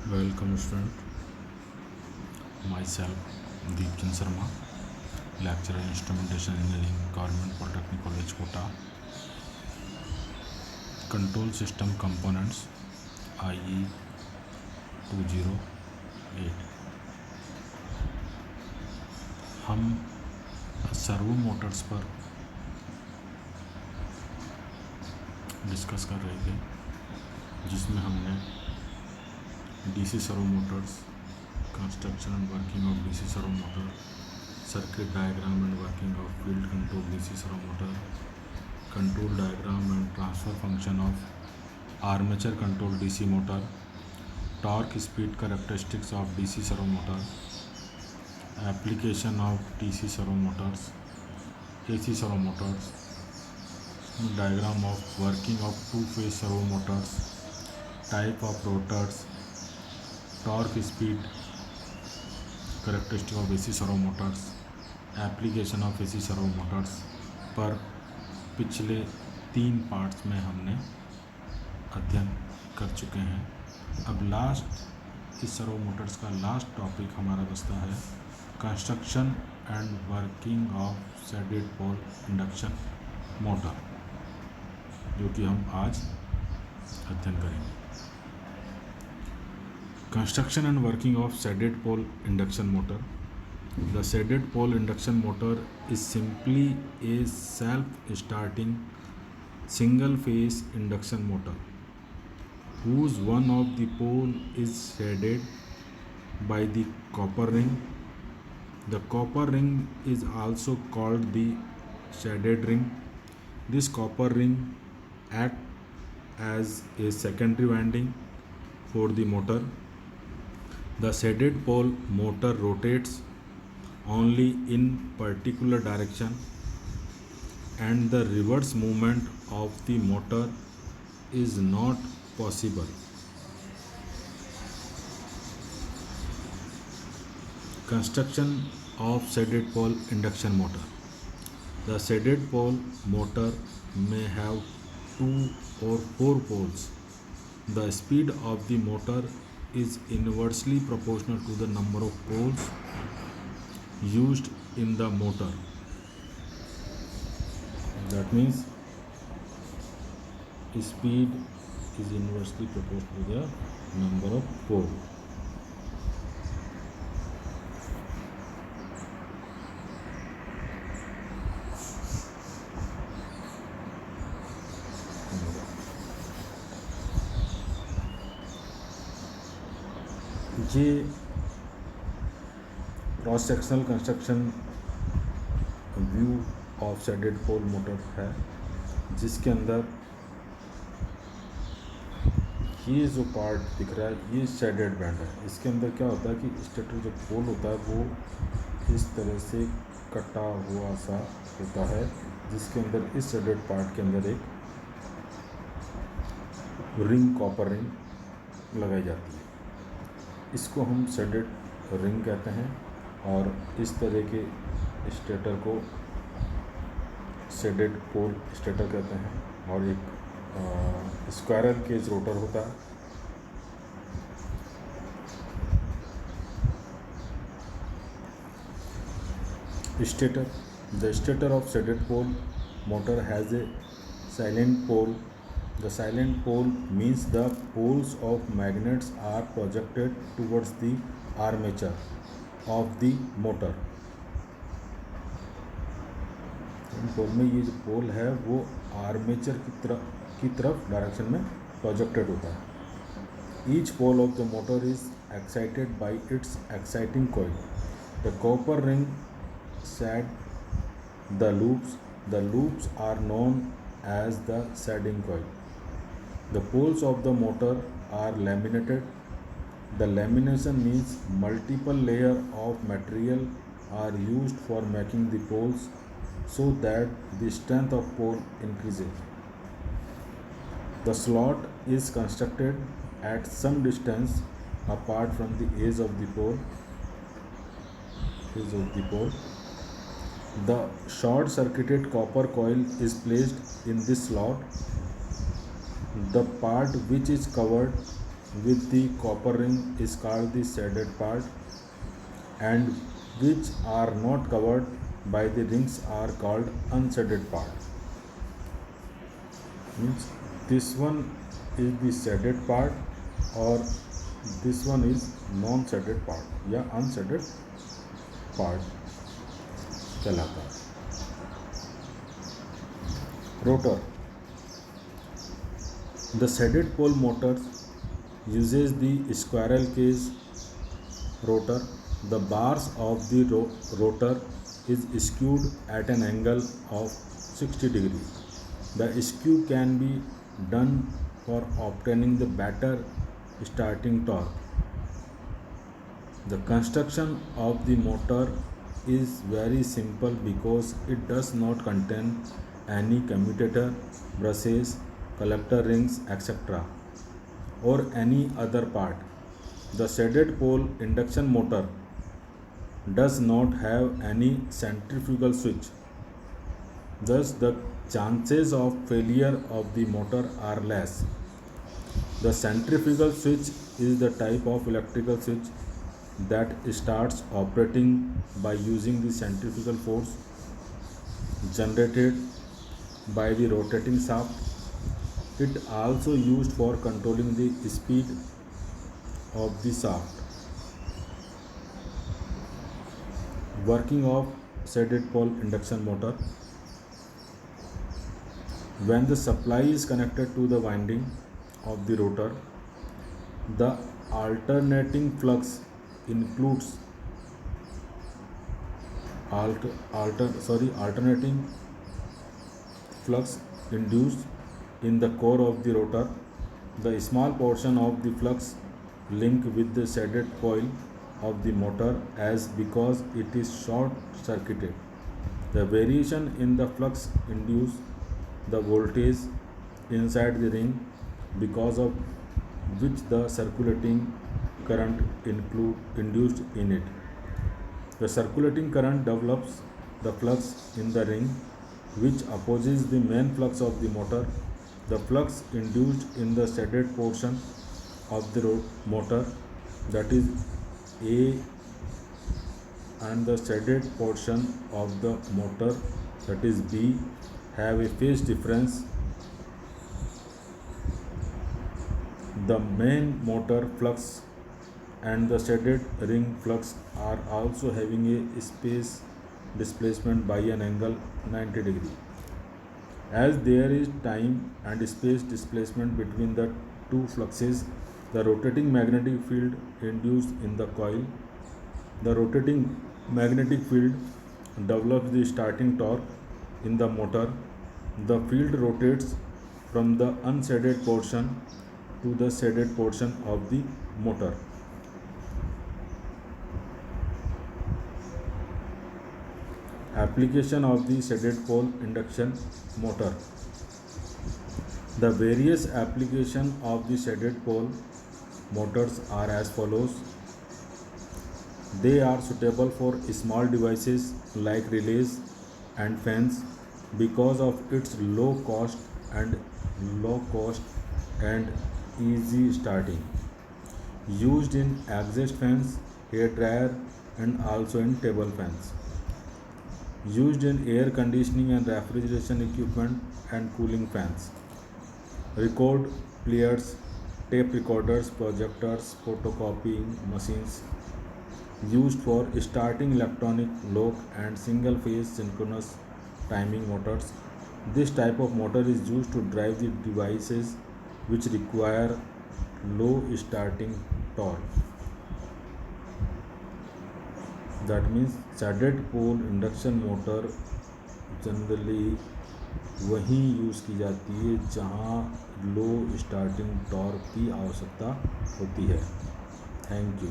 Welcome student, myself Deepchand Sharma, lecturer in Instrumentation Engineering, Government Polytechnic College Kota. Control System Components IE 208. हम servo Motors पर discuss कर रहे थे, जिसमें हमने DC servo Motors, construction and working of DC servo motor, circuit diagram and working of field control DC servo motor, control diagram and transfer function of armature control DC motor, torque speed characteristics of DC servo motor, application of DC servo Motors, AC servo Motors, diagram of working of two phase servo Motors, type of rotors, torque speed characteristic of AC servo Motors, application of AC servo Motors पर पिछले 3 parts में हमने अध्ययन कर चुके हैं। अब last इस सर्वो मोटर्स का लास्ट टॉपिक हमारा बचता है construction and working of shaded pole induction motor, जो कि हम आज अध्ययन करेंगे। Construction and working of shaded pole induction motor. The shaded pole induction motor is simply a self-starting single-phase induction motor whose one of the pole is shaded by the copper ring. The copper ring is also called the shaded ring. This copper ring acts as a secondary winding for the motor. The shaded pole motor rotates only in particular direction, and the reverse movement of the motor is not possible. Construction of shaded pole induction motor. The shaded pole motor may have 2 or 4 poles. The speed of the motor is inversely proportional to the number of poles used in the motor. That means speed is inversely proportional to the number of poles. ये cross sectional construction view of shaded pole motor है, जिसके अंदर ये जो part दिख रहा है ये शेडेड बैंड है। इसके अंदर क्या होता है कि स्टेटर जो पोल होता है वो इस तरह से कटा हुआ सा होता है, जिसके अंदर इस शेडेड पार्ट के अंदर एक रिंग, कॉपर रिंग लगाई जाती है। इसको हम शेडेड रिंग कहते हैं, और इस तरह के स्टेटर को शेडेड पोल स्टेटर कहते हैं, और एक स्क्वायरल केज रोटर होता है। Stator, the stator of shaded pole motor has a silent pole. The silent pole means the poles of magnets are projected towards the armature of the motor. पोल में ये जो पोल है वो आर्मेचर की तरफ direction में प्रोजेक्टेड होता है. Each pole of the motor is excited by its exciting coil. The copper ring shad the loops. The loops are known as the shading coil. The poles of the motor are laminated. The lamination means multiple layers of material are used for making the poles so that the strength of pole increases. The slot is constructed at some distance apart from the edge of the pole. The short-circuited copper coil is placed in this slot. The part which is covered with the copper ring is called the shaded part, and which are not covered by the rings are called unshaded part. Means this one is the shaded part or this one is non-shaded part या unshaded part कहलाता है. Rotor. The shaded pole motor uses the squirrel cage rotor. The bars of the rotor is skewed at an angle of 60 degrees. The skew can be done for obtaining the better starting torque. The construction of the motor is very simple because it does not contain any commutator, brushes, collector rings, etc. or any other part. The shaded pole induction motor does not have any centrifugal switch. Thus, the chances of failure of the motor are less. The centrifugal switch is the type of electrical switch that starts operating by using the centrifugal force generated by the rotating shaft. It also used for controlling the speed of the shaft. Working of shaded pole induction motor. When the supply is connected to the winding of the rotor, the alternating flux includes alternating flux induced in the core of the rotor. The small portion of the flux link with the shaded coil of the motor as because it is short circuited. The variation in the flux induces the voltage inside the ring, because of which the circulating current induced in it. The circulating current develops the flux in the ring, which opposes the main flux of the motor. The flux induced in the shaded portion of the motor, that is A, and the shaded portion of the motor, that is B, have a phase difference. The main motor flux and the shaded ring flux are also having a space displacement by an angle 90 degree. As there is time and space displacement between the two fluxes, the rotating magnetic field induced in the coil. The rotating magnetic field develops the starting torque in the motor. The field rotates from the unshaded portion to the shaded portion of the motor. Application of the shaded pole induction motor. The various applications of the shaded pole motors are as follows. They are suitable for small devices like relays and fans because of its low cost and easy starting. Used in exhaust fans, hair dryer, and also in table fans. Used in air conditioning and refrigeration equipment and cooling fans. Record players, tape recorders, projectors, photocopying machines. Used for starting electronic lock and single phase synchronous timing motors. This type of motor is used to drive the devices which require low starting torque. That means shaded pole induction motor generally वहीं use की जाती है जहाँ लो starting torque की आवश्यकता होती है. Thank you.